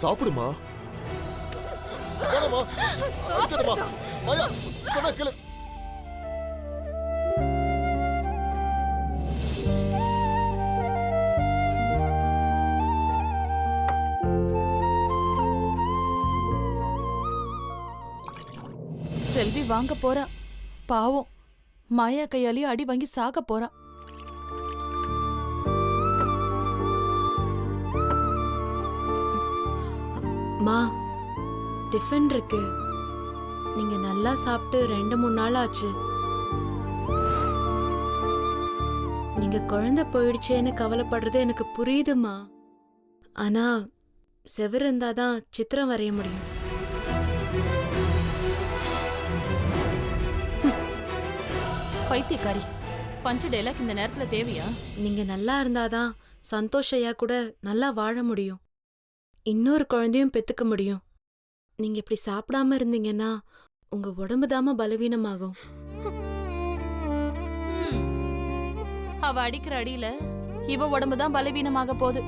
சாப்பிடுமா. வேணாமா, அடிக்காதம்மா. மாயா, சொன்னா கேளு. செல்வி வாங்க போறா. பாவம், மாயா கையாலேயே அடி வாங்கி சாக போறா. மா, டிஃபன் இருக்கு. நீங்க நல்லா சாப்பிட்டு 2-3 நாள் ஆச்சு. நீங்க குழந்தை போயிடுச்சேன்னு கவலைப்படுறது எனக்கு புரியுதுமா. ஆனா செவர் இருந்தாதான் சித்திரம் வரைய முடியும். பைத்தியக்காரி, பஞ்ச டைலாக் இந்த நேரத்துல தேவையா? நீங்க நல்லா இருந்தாதான் சந்தோஷ் ஐயா கூட நல்லா வாழ முடியும். இன்னொரு குழந்தையும் பெத்துக்க முடியும். நீங்க இப்படி சாப்பிடாம இருந்தீங்கன்னா உங்க உடம்புதாம பலவீனமாகும். அவ அடிக்கிற அடியில இவ உடம்புதான் பலவீனமாக போகுது.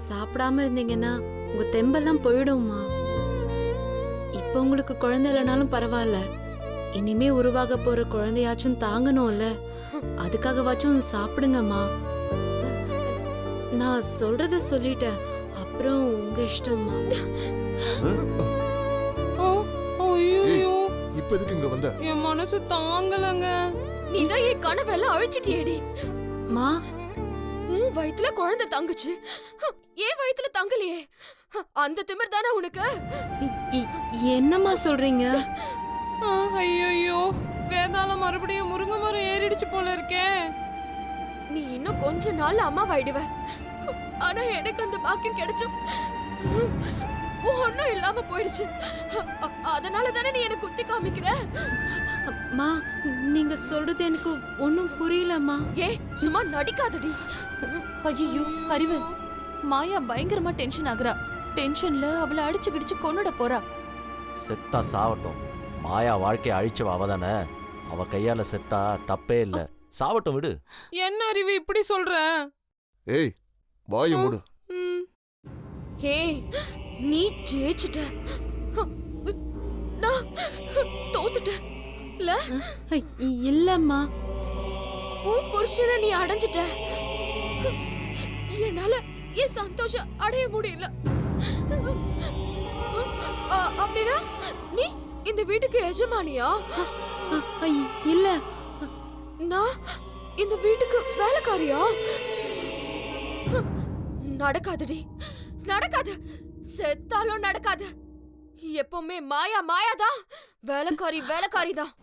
சாப்பிடாம இருந்தீங்கன்னா உங்க தெம்பெல்லாம் போயிடும்மா. இப்ப உங்களுக்கு குழந்தை இல்லைனாலும் பரவாயில்ல. இனிமே உருவாக போற குழந்தையாச்சும் தாங்கணும்ல. அதுக்காகவாச்சும் சாப்பிடுங்கம்மா. நான் சொல்றத சொல்லிட்டேன், அப்புறம் உங்க இஷ்டம்மா. ஐயோ, இப்ப எதுக்கு இங்க வந்த? என் மனசு தாங்கலங்க. நீதான் என் கனவெல்லாம் அழிச்சிட்டியேடி. மா, உன் வயித்துல குழந்தை தங்குச்சு, ஏன் வயித்துல தங்கலையே? அந்த திமிர் தானே உனக்கு? என்னம்மா சொல்றீங்க? ஐயோ, வேதாளம் மறுபடியும் முருங்கை மரம் ஏறிடுச்சு போல இருக்கே. நீ இன்னும் கொஞ்ச நாள் அம்மாவாயிடுவ. ஆனா எனக்கு அந்த பாக்கியம் கிடைச்சும் ஒன்னும் இல்லாம போயிடுச்சு. அதனால தானே நீ எனக்கு குத்தி காமிக்கிற. மா, நீங்க சொல்றது எனக்கு ஒன்னும் புரியலம்மா. ஏ, சும்மா நடிக்காதடி. ஐயோ அறிவு, மாயா பயங்கரமா டென்ஷன் ஆகுறா. டென்ஷன்ல அவளை அடிச்சு கிடிச்சு கொன்னுட போறா. செத்தா சாவட்டும். மாயா வாழ்க்கையை அழிச்சவ அவதானே. அவ கையால செத்தா தப்பே இல்ல. சாவட்டும், விடு. என்ன அறிவு இப்படி சொல்ற? ஏய், வாயை மூடு. ஏய், நீ ஜெயிச்சிட்ட, நான் தோத்துட்டேன். இல்லம்மா, உன் புருஷனை நீ அடைஞ்சிட்ட. என்னால என் சந்தோஷம் அடைய முடியல. அப்படின்னா நீ இந்த வீட்டுக்கு எஜமானியா? இல்ல, நான் இந்த வீட்டுக்கு வேலைக்காரியா? நடக்காதுடி, நடக்காது. செத்தாலும் நடக்காது. எப்பவுமே மாயா மாயாதான். வேலைக்காரி வேலைக்காரிதான்.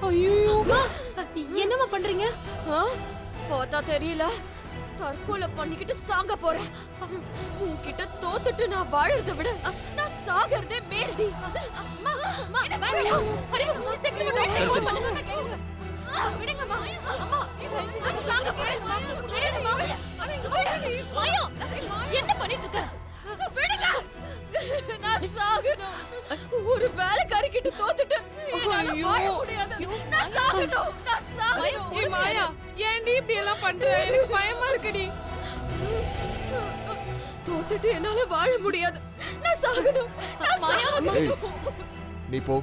ஐயோ, என்னம்மா பண்றீங்க? பார்த்தா தெரியல, தற்கொலை பண்ணிக்கிட்டு சாங்க போறேன். உன்கிட்ட தோத்துட்டு நான் வாழறத விட நான் சாகிறதே மேல்டி. என்ன பண்ணிட்டு இருக்க? நான் சாகணும். ஒரு வேலைக்காரி கிட்ட தோத்துட்டு வாழ முடியாது. நான் சாகணும், நான் சாகணும். ஏய் மாயா, ஏன்டி இப்படி எல்லாம் பண்ற? எனக்கு பயமா இருக்குடி. தோத்துட்டு என்னால வாழ முடியாது. நான் சாகணும், நான் சாகணும். நீ போ.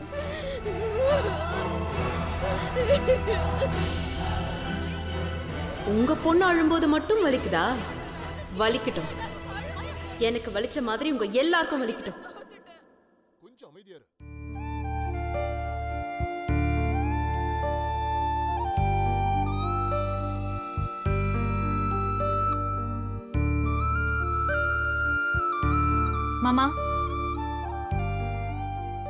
உங்க பொண்ணு அழும்போது மட்டும் வலிக்குதா? வலிக்கட்டும். எனக்கு வலிச்ச மாதிரி உங்க எல்லாருக்கும் வலிக்கட்டும். கொஞ்சம் அமைதியா இரு. மாமா,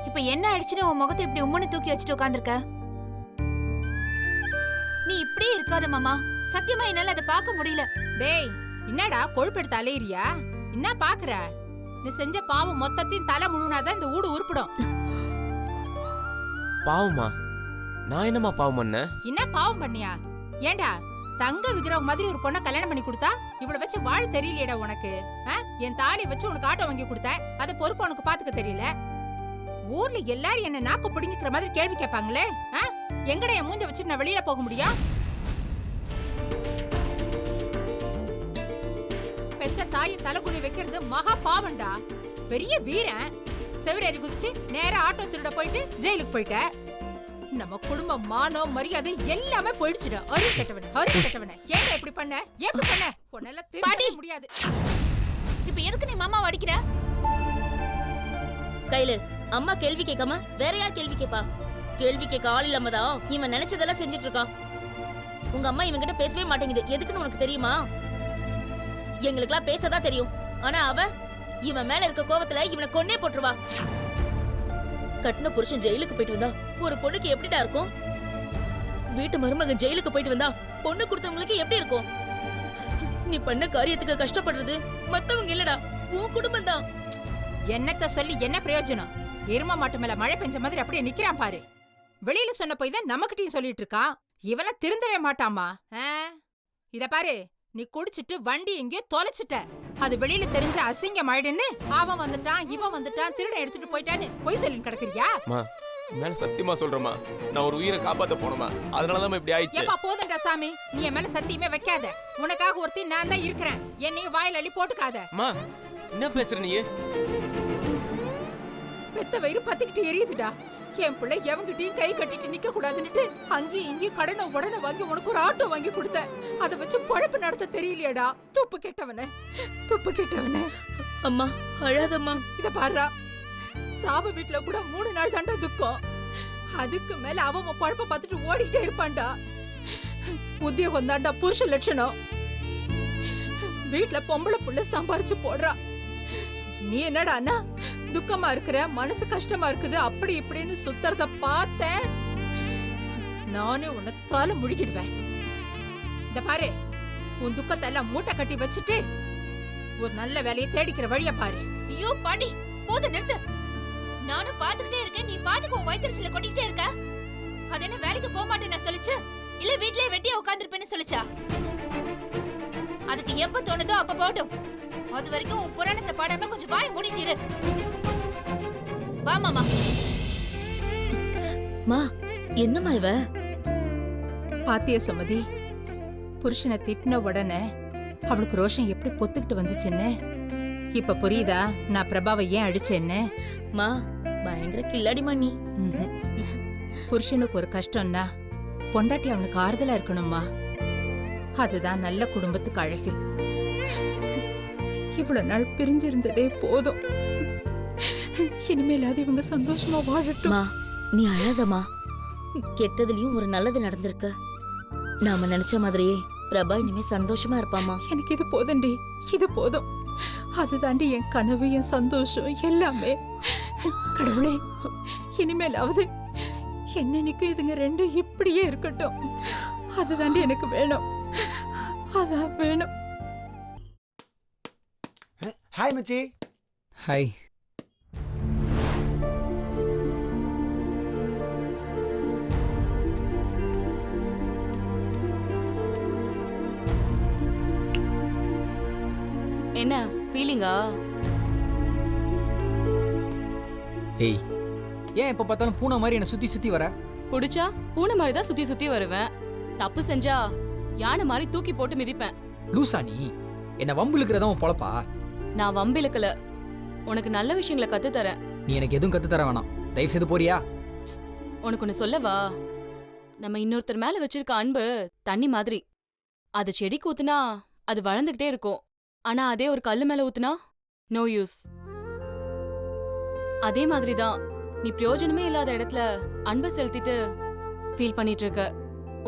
இப்ப என்ன ஆயிடுச்சுன்னு உன் முகத்தை இப்படி உம்முன்னு தூக்கி வச்சுட்டு உட்கார்ந்திருக்க? நீ இப்படியே இருக்காத மாமா. சத்தியமா என்னால அதை பார்க்க முடியல. டேய், என்னடா கொழுப்பெடுத்து அலையிறியா? என்ன பாக்குற? நீ செஞ்ச பாவம் மொத்தத்தையும் தலை முழுனாதான் இந்த ஊடு உருப்பிடும். பாவமா? நான் என்னமா பாவம் பண்ண? என்ன பாவம் பண்ணியா? ஏண்டா தங்க விக்கிரகம் மாதிரி ஒரு பொண்ணை கல்யாணம் பண்ணி கொடுத்தா இவ்வளவு வச்சு வாழ தெரியலையடா உனக்கு? என் தாலி வச்சு உனக்கு ஆட்டோ வாங்கி கொடுத்தேன், அதை பொறுப்பு உனக்கு பாத்துக்க தெரியல. ஊர்ல எல்லாரும் என்ன நாக்கு பிடிங்கிக்கிற மாதிரி கேள்வி கேட்பாங்களே. எங்கட என் மூஞ்ச வச்சு நான் வெளியில போக முடியா? பெத்த தாயை தலைகுனி வைக்கிறது மகா பாவம்டா. பெரிய வீரன் செவரேறி குதிச்சு நேரா ஆட்டோ திருட போயிட்டு ஜெயிலுக்கு போயிட்ட. நம்ம குடும்பம் மானம் மரியாதை எல்லாமே போயிடுச்சுடா. அருள் கெட்டவன ஏன் இப்படி பண்ண? எப்படி பண்ண? உன்னால திரும்ப முடியாது. இப்ப எதுக்கு நீ மாமா அடிக்கிற? கையில அம்மா கேள்வி கேட்காம வேற யார் கேள்வி கேப்பா? கேள்வி கேட்க ஆள் இல்லாம தான் இவன் நினைச்சதெல்லாம் செஞ்சுட்டு இருக்கான். உங்க அம்மா இவங்கிட்ட பேசவே மாட்டேங்குது. எதுக்குன்னு உனக்கு தெரியுமா? எங்களுக்கெல்லாம் பேசதான் தெரியும். ஆனா அவ இவன் மேல இருக்க கோவத்துல இவனை கொன்னே போட்டுருவா. கட்டின புருஷன் ஜெயிலுக்கு போயிட்டு வந்தா ஒரு பொண்ணுக்கு எப்படிடா இருக்கும்? வீட்டு மருமகன் ஜெயிலுக்கு போயிட்டு வந்தா பொண்ணு கொடுத்தவங்களுக்கு எப்படி இருக்கும்? நீ பண்ண காரியத்துக்கு கஷ்டப்படுறது மத்தவங்க இல்லடா, உன் குடும்பம் தான். என்னத்த சொல்லி என்ன பிரயோஜனம்? எரும மாட்டு மேல மழை பெஞ்ச மாதிரி அப்படியே நிக்கிறான் பாரு. வெளியில சொன்ன போய் தான் நமக்கிட்டையும் சொல்லிட்டு இருக்கான். இவெல்லாம் திருந்தவே மாட்டாமா. இத பாரு, நீ குடிச்சிட்டு வண்டி எங்கேயோ தொலைச்சிட்ட. அது வெளியில தெரிஞ்ச அசிங்கம் ஆயிடுன்னு அவன் வந்துட்டான் இவன் வந்துட்டான் திருட எடுத்துட்டு போயிட்டான்னு பொய் சொல்லி கிடக்குறியா? மேல சத்தியமா சொல்றமா, நான் ஒரு உயிரை காப்பாத்த போனமா, அதனாலதான் இப்படி ஆயிடுச்சு. ஏப்பா போதும்டா சாமி, நீ என் மேல சத்தியமே வைக்காத. உனக்காக ஒருத்தி நான் தான் இருக்கிறேன். என்னையும் வாயில அள்ளி போட்டுக்காத. அம்மா என்ன பேசுற நீ? பெத்த வயிறு பத்திக்கிட்டு எரியுதுடா. என் பிள்ளை எவங்கிட்டையும் கை கட்டிட்டு நிக்க கூடாதுன்னுட்டு அங்கேயும் இங்கேயும் கடனை உடனே வாங்கி உனக்கு ஒரு ஆட்டோ வாங்கி கொடுத்த. அதை வச்சு பொழப்பு நடத்த தெரியலையடா. துப்பு கெட்டவனே. அம்மா அழாதம்மா. இத பாருடா, சாப வீட்டுல கூட 3 நாள் தாண்டா துக்கம். அதுக்கு மேல அவன் பொழப்ப பார்த்துட்டு ஓடிக்கிட்டே இருப்பான்டா. உத்தியோகம் தாண்டா புருஷ லட்சணம். வீட்டுல பொம்பளை புள்ள சம்பாரிச்சு போடுறா. நீ என்னடா அண்ணா துக்கமா இருக்கிற, மனசு கஷ்டமா இருக்குது, அப்படி இப்படின்னு சுத்துறத பார்த்தேன். நானே உன்னை தலை முழுகிடுவேன். இந்த பாரு, உன் துக்கத்தை எல்லாம் மூட்டை கட்டி வச்சுட்டு ஒரு நல்ல வேலையை தேடிக்கிற வழிய பாரு. ஐயோ பாட்டி, போத நிறுத்து. நானும் பாத்துக்கிட்டே இருக்கேன், நீ பாட்டுக்கு உன் வயிற்றுல கொட்டிக்கிட்டே இருக்க. அது என்ன வேலைக்கு போக மாட்டேன்னு சொல்லிச்சு, இல்ல வீட்லயே வெட்டியா உட்கார்ந்துருப்பேன்னு சொல்லிச்சா? அதுக்கு எப்ப தோணுதோ அப்ப போட்டும். அது வரைக்கும் உன் புராணத்தை பாடாம கொஞ்சம் வாயை மூடிட்டு வா மாமா. மா என்னம்மா இவ? பாத்திய சுமதி, புருஷனை திட்டின உடனே அவளுக்கு ரோஷம் எப்படி பொத்துக்கிட்டு வந்துச்சுன்னு இப்ப புரியுதா நான் பிரபாவை ஏன் அடிச்சேன்னு? மா பயங்கர கில்லாடிமா நீ. புருஷனுக்கு ஒரு கஷ்டம்னா பொண்டாட்டி அவனுக்கு ஆறுதலா இருக்கணும்மா. அதுதான் நல்ல குடும்பத்துக்கு அழகு. இவ்வளவு நாள் பிரிஞ்சிருந்ததே போதும். இனிமேலாவது இவங்க சந்தோஷமா வாழட்டும். மா நீ அழாதம்மா. கெட்டதுலயும் ஒரு நல்லது நடந்திருக்கு. நாம நினைச்ச மாதிரியே பிரபா இனிமே சந்தோஷமா இருப்பாமா. எனக்கு இது போதும்டி, இது போதும். அதுதாண்டி என் கனவு, என் சந்தோஷம் எல்லாமே. கடவுளே, இனிமேலாவது என்னன்னைக்கும் இதுங்க ரெண்டு இப்படியே இருக்கட்டும். அதுதாண்டி எனக்கு வேணும். அதான் வேணும். ஹாய் மச்சி. ஹாய். என்ன ஃபீலிங்கா? ஏய், ஏன் எப்ப பார்த்தாலும் பூனை மாதிரி என்ன சுத்தி சுத்தி வர? புடிச்சா பூனை மாதிரி தான் சுத்தி சுத்தி வருவேன். தப்பு செஞ்சா யானை மாதிரி தூக்கி போட்டு மிதிப்பேன். லூசா நீ? என்ன வம்பிழுக்கிறதா உன் பொழப்பா? நான் வம்பிழுக்கல, உனக்கு நல்ல விஷயங்களை கத்து தரேன். நீ எனக்கு எதுவும் கத்து தர வேணாம். தயவு செய்து போறியா? உனக்கு ஒண்ணு சொல்லவா? நம்ம இன்னொருத்தர் மேல வச்சிருக்க அன்பு தண்ணி மாதிரி. அது செடிக்கு ஊத்துனா அது வளர்ந்துகிட்டே இருக்கும். ஆனா அதே ஒரு கல்லு மேல ஊத்துனா நோ யூஸ். அதே மாதிரிதான் நீ பிரயோஜனமே இல்லாத இடத்துல அன்பை செலுத்திட்டு ஃபீல் பண்ணிட்டு இருக்க.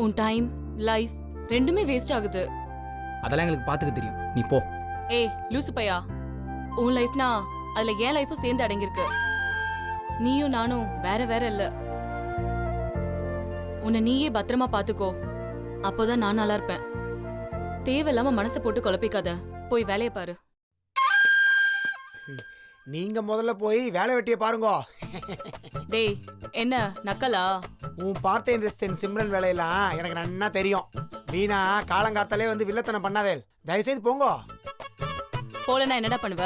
உன் டைம், லைஃப் ரெண்டுமே வேஸ்ட் ஆகுது. அதெல்லாம் எங்களுக்கு பாத்துக்க தெரியும். நீ போ. ஏய் லூசு பையா, உன் லைஃப்னா அதுல என் லைஃபும் சேர்ந்து அடங்கியிருக்கு. நீயும் நானும் வேற வேற இல்ல. உன்னை நீயே பத்திரமா பாத்துக்கோ, அப்போதான் நான் நல்லா இருப்பேன். தேவையில்லாம மனசை போட்டு குழப்பிக்காத. போய் வேலையை பாரு. நீங்க முதல்ல போய் வேலை வெட்டிய பாருங்க. டேய் என்ன நக்கலா? உன் பார்த்தேன் ரெஸ்டன் சிம்ரன் வேலையெல்லாம் எனக்கு நன்னா தெரியும். வீணா காலங்காத்தாலே வந்து வில்லத்தனம் பண்ணாதே. தயவுசெய்து போங்க. போலனா என்னடா பண்ணுவ?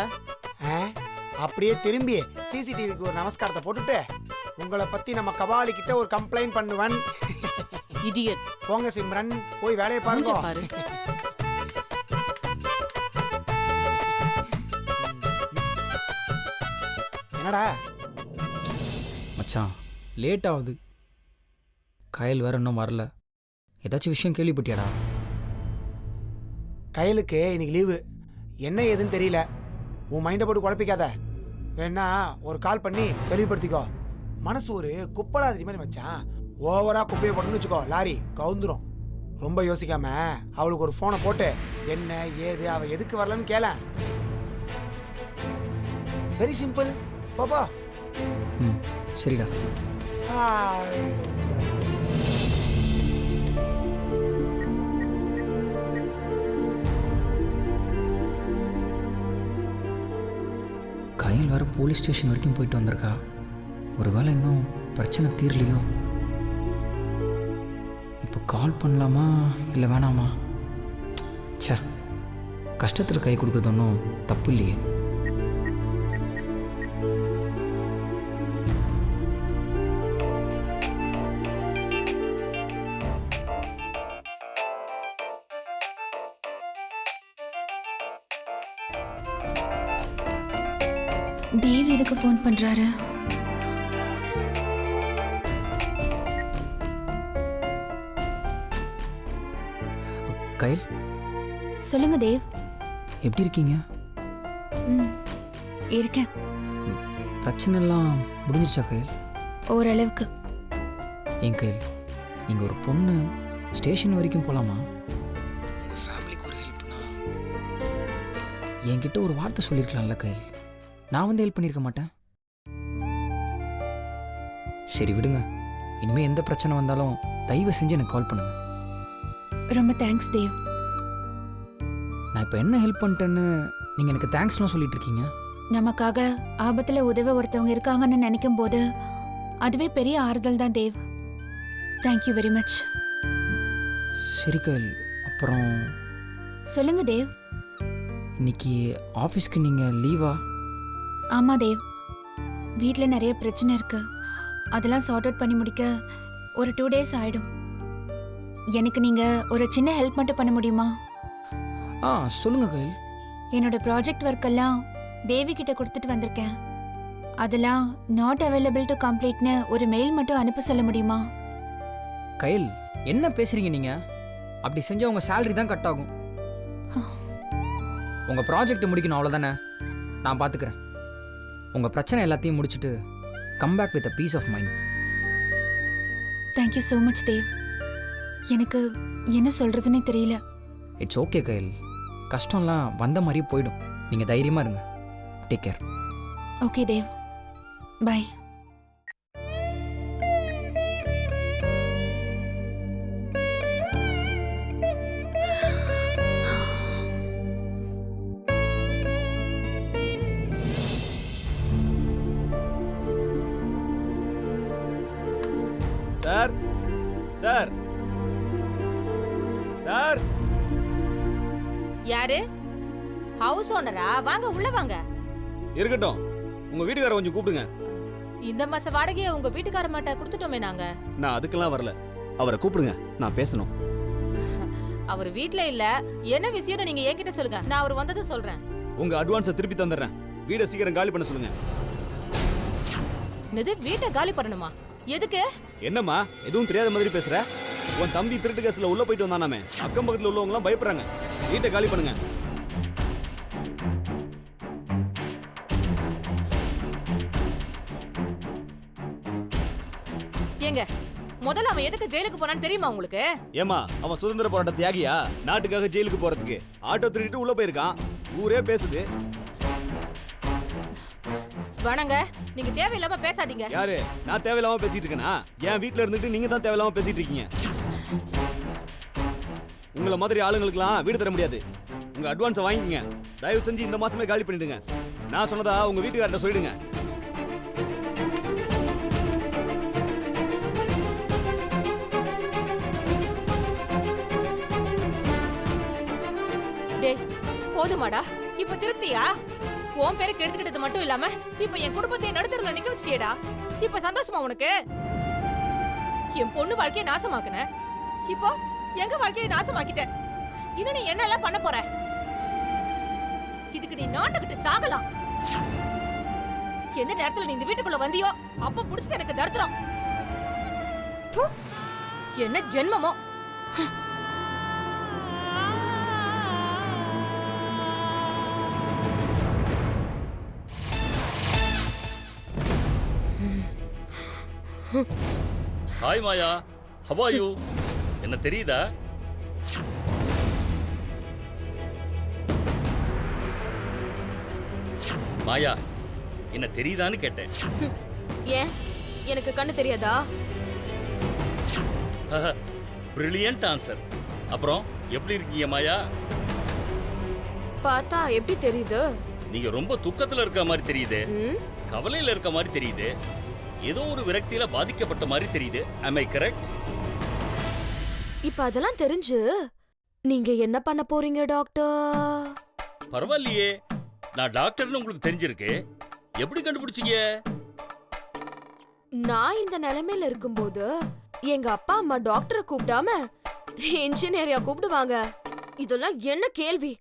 அப்படியே திரும்பி சிசிடிவிக்கு ஒரு நமஸ்காரத்தை போட்டுட்டு உங்களை பத்தி நம்ம கபாலி கிட்ட ஒரு கம்ப்ளைண்ட் பண்ணுவேன். இடியட். போங்க சிம்ரன், போய் வேலையை பாருங்க. பாரு. என்னடா மச்சான் லேட் ஆகுது. கயல் வேற இன்னும் வரல. ஏதாச்சும் விஷயம் கேள்விப்பட்டியாடா? கையலுக்கு இன்னைக்கு லீவு. என்ன ஏதுன்னு தெரியல. உன் மைண்டை போட்டு குழப்பிக்காத. வேணா ஒரு கால் பண்ணி தெளிவுபடுத்திக்கோ. மனசு ஒரு குப்பலாதிரி மாதிரி மச்சான். ஓவரா குப்பையை போட்டுன்னு வச்சுக்கோ, லாரி கவுந்துரும். ரொம்ப யோசிக்காம அவளுக்கு ஒரு ஃபோனை போட்டு என்ன ஏது அவ எதுக்கு வரலன்னு கேள. Very simple. பாப்பா. ம் சரிடா. கயல் வேற போலீஸ் ஸ்டேஷன் வரைக்கும் போயிட்டு வந்திருக்கா. ஒருவேளை இன்னும் பிரச்சனை தீரலையோ? இப்போ கால் பண்ணலாமா இல்லை வேணாமா? ச்சே, கஷ்டத்தில் கை கொடுக்குறது ஒன்றும் தப்பு இல்லையே. தேவ் எதுக்கு ஃபோன் பண்றாரு? கயல், சொல்லுங்க தேவ். எப்படி இருக்கீங்க? இருக்கேன். பிரச்சனை எல்லாம் முடிஞ்சிச்சா கயல்? ஓரளவுக்கு. ஏன் கயல், நீங்கள் ஒரு பொண்ணு ஸ்டேஷன் வரைக்கும் போகலாமா? ஃபேமிலிக்கு ஒரு ஹெல்ப்னா என்கிட்ட ஒரு வார்த்தை சொல்லியிருக்கலாம்ல கயல். நான் வந்து ஹெல்ப் பண்ணியிருக்க மாட்டேன். சரி விடுங்க. இனிமேல் எந்த பிரச்சனை வந்தாலும் தயவு செஞ்சு எனக்கு கால் பண்ணுங்க. ரொம்ப தேங்க்ஸ் தேவ். நான் இப்போ என்ன ஹெல்ப் பண்ணிட்டேன்னு நீங்கள் எனக்கு தேங்க்ஸ்லாம் சொல்லிட்டு இருக்கீங்க? நமக்காக ஆபத்துல உதவ ஒருத்தவங்க இருக்காங்கன்னு நினைக்கும் போது அதுவே பெரிய ஆறுதல் தான் தேவ். Thank you very much. சரி கயல், அப்புறம் சொல்லுங்க தேவ். இன்னைக்கு ஆஃபீஸ்க்கு நீங்கள் லீவா? ஆமா தேவ், வீட்டில் நிறைய பிரச்சனை இருக்கு. அதெல்லாம் சார்ட் அவுட் பண்ணி முடிக்க ஒரு 2 days ஆயிடும். எனக்கு நீங்க ஒரு சின்ன ஹெல்ப் மட்டும் பண்ண முடியுமா? சொல்லுங்க கயல். என்னோட ப்ராஜெக்ட் ஒர்க் எல்லாம் தேவி கிட்ட கொடுத்துட்டு வந்திருக்கேன். அதெல்லாம் நாட் அவைலபிள் டு கம்ப்ளீட்னு ஒரு மெயில் மட்டும் அனுப்ப சொல்ல முடியுமா? கயல், என்ன பேசுறீங்க நீங்க? அப்படி செஞ்சா உங்க சேலரி தான் கட் ஆகும். உங்க ப்ராஜெக்ட் முடிக்கணும், அவ்வளவுதானே? நான் பாத்துக்கிறேன். உங்க பிரச்சனை எல்லாத்தையும் முடிச்சுட்டு come back with a peace of mind. Thank you so much Dev. எனக்கு என்ன சொல்றதுன்னே தெரியல. இட்ஸ் ஓகே கயல், கஷ்டம்லாம் வந்த மாதிரியே போயிடும். நீங்க தைரியமா இருங்க. Take care. Okay Dev, bye. Sir sir sir. யாரு? ஹவுஸ் ஓனரா? வாங்க உள்ள வாங்க. இருக்கட்டும், உங்க வீட்டுக்கார கொஞ்சம் கூப்பிடுங்க. இந்த மாச வாடகையை உங்க வீட்டுக்கார மாட்ட கொடுத்துட்டோமே நாங்க. நான் அதுக்கெல்லாம் வரல, அவரை கூப்பிடுங்க, நான் பேசணும். அவர் வீட்ல இல்ல. என்ன விஷயம்னு நீங்க என்கிட்ட சொல்லுங்க, நான் அவர் வந்ததும் சொல்றேன். உங்க அட்வான்ஸை திருப்பி தந்துடுறேன். வீடை சீக்கிரம் காலி பண்ண சொல்லுங்க. என்னது, வீட்டை காலி பண்ணணுமா? எதுக்கு? என்னம்மா எதுவும் தெரியாத மாதிரி பேசுற? உன் தம்பி திருட்டு கேஸ்ல உள்ள போயிட்டு வந்தானாமே, அக்கம் பக்கத்துல உள்ளவங்க எல்லாம் பயப்படுறாங்க. வீட்டை காலி பண்ணுங்க. ஏங்க, முதல்ல அவன் எதுக்கு ஜெயிலுக்கு போனான்னு தெரியுமா உங்களுக்கு? ஏமா, அவன் சுதந்திர போராட்ட தியாகியா? நாட்டுக்காக ஜெயிலுக்கு போறதுக்கு ஆட்டோ திருடிட்டு உள்ள போயிருக்கான். ஊரே பேசுது. வணங்க, நீங்க தேவையில்லாம பேசாதீங்க. யாரு? நான் தேவையில்லாம பேசிட்டு இருக்கேனா? என் வீட்ல இருந்துட்டு நீங்க தான் தேவையில்லாம பேசிட்டு இருக்கீங்க. உங்கள மாதிரி ஆளுங்களுக்குலாம் வீடு தர முடியாது. உங்க அட்வான்ஸை வாங்கிக்கங்க. தயவு செஞ்சு இந்த மாசமே காலி பண்ணிடுங்க. நான் சொன்னதா உங்க வீட்டுக்காரர்ட்ட சொல்லிடுங்க. டேய், போதுமாடா? இப்ப திருப்தியா? உன் பேருக்கு எடுத்துக்கிட்டது மட்டும் இல்லாம இப்ப என் குடும்பத்தை நடுத்தருல நிக்க வச்சிட்டியேடா. இப்ப சந்தோஷமா உனக்கு? என் பொண்ணு வாழ்க்கையை நாசமாக்குன, இப்போ எங்க வாழ்க்கையை நாசமாக்கிட்ட. இன்னும் நீ என்னெல்லாம் பண்ண போற? இதுக்கு நீ நாட்டுக்கிட்டு சாகலாம். எந்த நேரத்துல நீ இந்த வீட்டுக்குள்ள வந்தியோ அப்ப புடிச்சது எனக்கு தர்த்தரம். ப்பு, என்ன ஜென்மமோ. Hi Maya, how are you? என்ன தெரியுதா? மாயா, என்ன தெரியுதான்னு கேட்டேன். ஏன் எனக்கு கண்ணு தெரியாதா? Brilliant answer. அப்புறம் எப்படி இருக்கீங்க மாயா? பார்த்தா எப்படி தெரியுது? நீங்க ரொம்ப துக்கத்துல இருக்க மாதிரி தெரியுது, ம்? கவலையில இருக்க மாதிரி தெரியுது, ஏதோ ஒரு விரக்தியில பாதிக்கப்பட்ட மாதிரி தெரியுது. am I correct? இப்ப அதெல்லாம் தெரிஞ்சு நீங்க என்ன பண்ண போறீங்க டாக்டர்? பரவாயில்லையே, நான் டாக்டர்னு உங்களுக்கு தெரிஞ்சிருக்கு. எப்படி கண்டுபிடிச்சீங்க? நான் இந்த நிலைமையில இருக்கும்போது எங்க அப்பா அம்மா டாக்டரை கூப்பிடாம இன்ஜினியரியா கூப்பிடுவாங்க. இதெல்லாம் என்ன கேள்வி?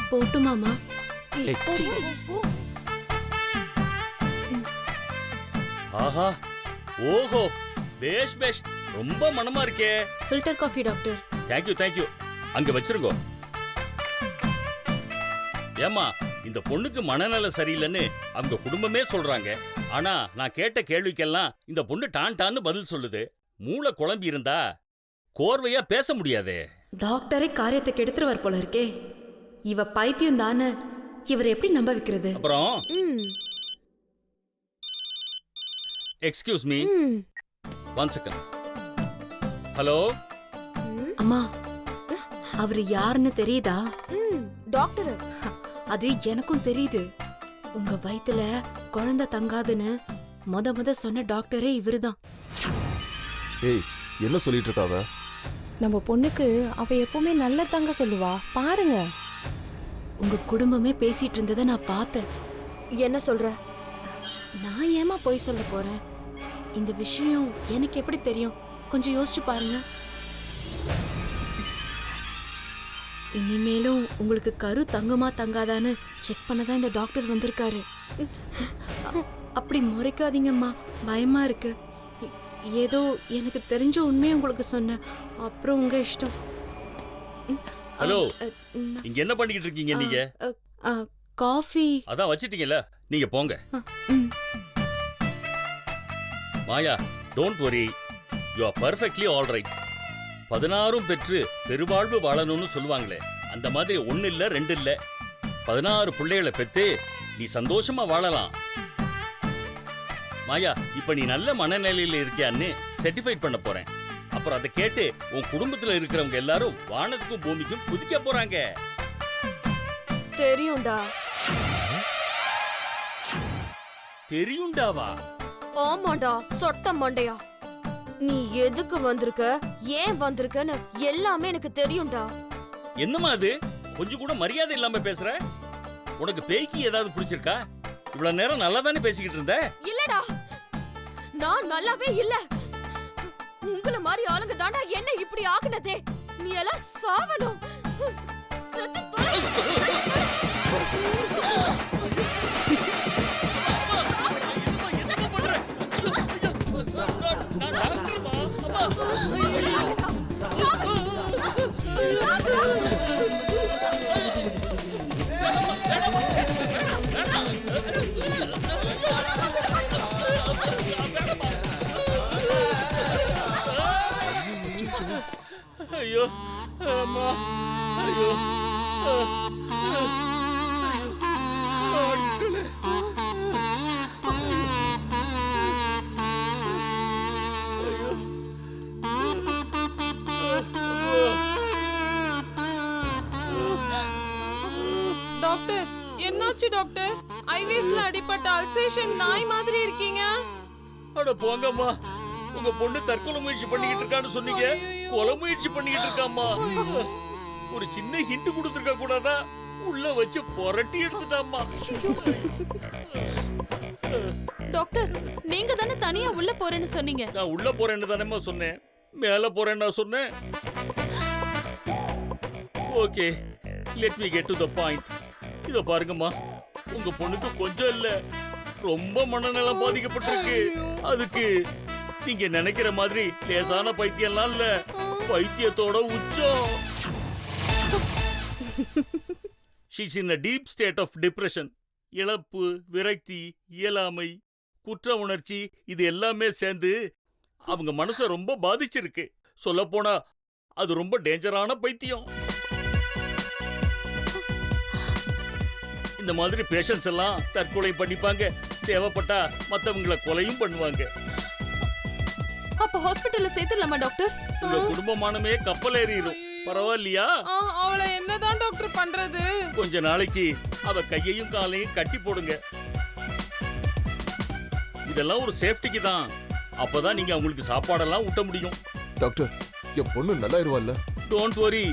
போட்டுமாமா? ஏய், சீ. ஆஹா, ஓஹோ, பேஷ் பேஷ், ரொம்ப மனமா இருக்கே. Filter coffee doctor. தேங்க்யூ. அங்க வச்சிருங்க. ஏமா, இந்த பொண்ணுக்கு மனநல சரியில்லைன்னு அவங்க குடும்பமே சொல்றாங்க. ஆனா நான் கேட்ட கேள்விக்கெல்லாம் இந்த பொண்ணு டான்னு பதில் சொல்லுது. மூளை குழம்பி இருந்தா கோர்வையா பேச முடியாதே. டாக்டரே காரியத்தை கெடுத்துருவார் போல இருக்கே. இவ பைத்தியம் தானே, இவர் எப்படி நம்ப வைக்கிறது? அப்புறம் ம், எக்ஸ்கியூஸ் மீ, ம், 1 செகண்ட். ஹலோ, ம், அம்மா, அவரு யாருன்னு தெரியுதா? ம், டாக்டர். அது எனக்கும் தெரியுது. உங்க வயித்துல குழந்தை தங்காதுன்னு முத சொன்ன டாக்டரே இவருதான். ஏய், என்ன சொல்லிட்டு இருக்காவ? நம்ம பொண்ணுக்கு அவ எப்பவுமே நல்ல தங்க சொல்லுவா, பாருங்க. உங்க குடும்பமே பேசிட்டு இருந்ததை நான் பார்த்தேன். என்ன சொல்ற? நான் ஏமா போய் சொல்ல போறேன்? இந்த விஷயம் எனக்கு எப்படி தெரியும்? கொஞ்சம் யோசிச்சு பாருங்க. இனிமேலும் உங்களுக்கு கரு தங்குமா தங்காதான்னு செக் பண்ணதான் இந்த டாக்டர் வந்திருக்காரு. அப்படி முறைக்காதீங்கம்மா, பயமா இருக்கு. ஏதோ எனக்கு தெரிஞ்ச உண்மையை உங்களுக்கு சொன்னேன், அப்புறம் உங்க இஷ்டம். ஹலோ, இங்க என்ன பண்ணிக்கிட்டு இருக்கீங்க நீங்க? காஃபி அதான் வச்சிட்டீங்கல்ல, நீங்க போங்க. ம். Maya, don't worry, you are perfectly all right. 16 பெற்று பெருவாழ்வு வாழணும்னு சொல்லுவாங்களே, அந்த மாதிரி 1 இல்ல 2 இல்ல 16 பிள்ளைகளை பெத்து நீ சந்தோஷமா வாழலாம். மாயா, இப்ப நீ நல்ல மனநிலையில இருக்கியான்னு சர்டிஃபைட் பண்ண போறேன். அப்புறம் அதை கேட்டு உன் குடும்பத்துல இருக்கிறவங்க எல்லாரும் வானத்துக்கும் பூமிக்கும் குதிக்க போறாங்க. தெரியும்டா. தெரியும்டாவா? ஆமாடா, சொட்ட மண்டையா. நீ எதுக்கு வந்திருக்க, ஏன் வந்திருக்கன்னு எல்லாமே எனக்கு தெரியும்டா. என்னமா அது? கொஞ்சம் கூட மரியாதை இல்லாம பேசுற. உனக்கு பேய்க்கு ஏதாவது பிடிச்சிருக்கா? இவ்வளவு நேரம் நல்லா தானே பேசிக்கிட்டு இருந்த. இல்லடா, நான் நல்லாவே இல்ல. உங்கள மாதிரி ஆளுங்க தாண்டா என்ன இப்படி ஆக்குனதே. நீ எல்லாம் சாவணும். செத்து தொலை. ஐயோ, அம்மா, ஐயோ, டாக்டர், என்னாச்சு டாக்டர்? ஐவிஎஸ்ல அடிபட்ட அல்சேஷன் நாய் மாதிரி இருக்கீங்க. அட போங்கம்மா, உங்க பொண்ணு தற்கொலை முயற்சி பண்ணிக்கிட்டு இருக்கான்னு சொன்னீங்க, கொலை முயற்சி பண்ணிக்கிட்டு இருக்காம்மா. ஒரு சின்ன ஹிண்ட் கொடுத்துருக்க கூடாதா? உள்ள வச்சு புரட்டி எடுத்துட்டாம்மா. டாக்டர் நீங்க தானே தனியா உள்ள போறேன்னு சொன்னீங்க. நான் உள்ள போறேன்னு தானேம்மா சொன்னேன், மேல போறேன்னா சொன்னேன். Okay, let me get to the point. இத பாருங்கம்மா, உங்க பொண்ணுக்கு கொஞ்சம் இல்ல ரொம்ப மனநலம் பாதிக்கப்பட்டிருக்கு. அதுக்கு நீங்க நினைக்கிற மாதிரி லேசான பைத்தியம்லாம் இல்ல, பைத்தியத்தோட உச்சம். She's in a deep state of depression. இழப்பு, விரக்தி, இயலாமை, குற்ற உணர்ச்சி இது எல்லாமே சேர்ந்து அவங்க மனசை ரொம்ப பாதிச்சிருக்கு. சொல்லப்போனா அது ரொம்ப டேஞ்சரான பைத்தியம். இந்த மாதிரி பேஷண்ட்ஸ் எல்லாம் தற்கொலை பண்ணிப்பாங்க, தேவைப்பட்டா மத்தவங்களை கொலையும் பண்ணுவாங்க. அப்ப ஹாஸ்பிடல்ல சேர்த்துலாமா டாக்டர்? உங்க குடும்பமானமே கப்பல் ஏறிடும். பரவாயில்லையா? அவளை என்னதான் டாக்டர் பண்றது? கொஞ்ச நாளைக்கு அவ கையையும் காலையும் கட்டி போடுங்க. இதெல்லாம் ஒரு சேஃப்டிக்கு தான். அப்பதான் நீங்க அவங்களுக்கு சாப்பாடெல்லாம் ஊட்ட முடியும். டாக்டர், என் பொண்ணு நல்லா இருவாள்ல? Don't worry,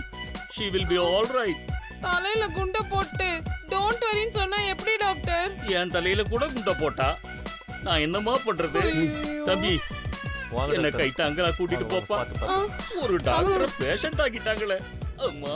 she will be all right. தலையில குண்ட போட்டு டோன்ட் வரின்னு சொன்னா எப்படி டாக்டர்? என் தலையில கூட குண்டை போட்டா நான் என்னமா பண்றது? தம்பி, என்ன கை தாங்களா கூட்டிட்டு போப்பா. ஒரு டாக்டர் பேஷண்ட் ஆகிட்டாங்களே அம்மா.